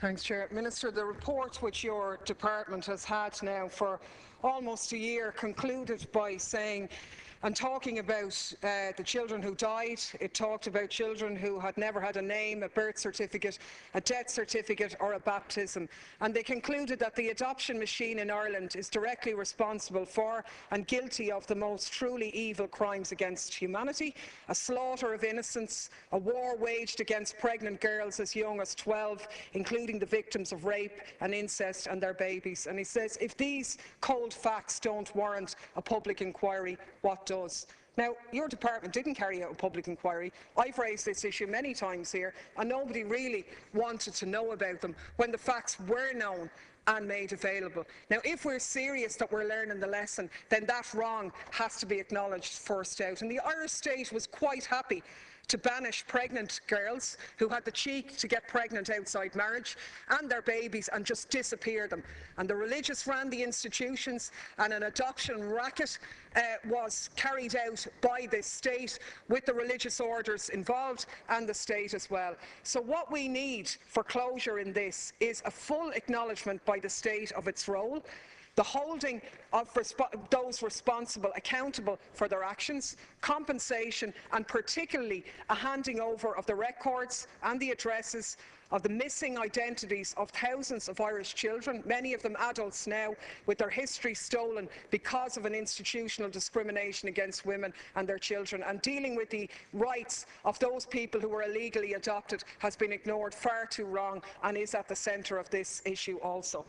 Thanks, Chair. Minister, the report which your department has had now for almost a year concluded by saying and talking about the children who died. It talked about children who had never had a name, a birth certificate, a death certificate or a baptism. And they concluded that the adoption machine in Ireland is directly responsible for and guilty of the most truly evil crimes against humanity, a slaughter of innocents, a war waged against pregnant girls as young as 12, including the victims of rape and incest and their babies. And he says, if these cold facts don't warrant a public inquiry, what does? Now, your department didn't carry out a public inquiry. I've raised this issue many times here, and nobody really wanted to know about them when the facts were known and made available. Now, if we're serious that we're learning the lesson, then that wrong has to be acknowledged first out. And the Irish state was quite happy to banish pregnant girls who had the cheek to get pregnant outside marriage and their babies and just disappear them. And the religious ran the institutions, and an adoption racket was carried out by the state with the religious orders involved and the state as well. So what we need for closure in this is a full acknowledgement by the state of its role, the holding of those responsible accountable for their actions, compensation, and particularly a handing over of the records and the addresses of the missing identities of thousands of Irish children, many of them adults now, with their history stolen because of an institutional discrimination against women and their children. And dealing with the rights of those people who were illegally adopted has been ignored far too long and is at the centre of this issue also.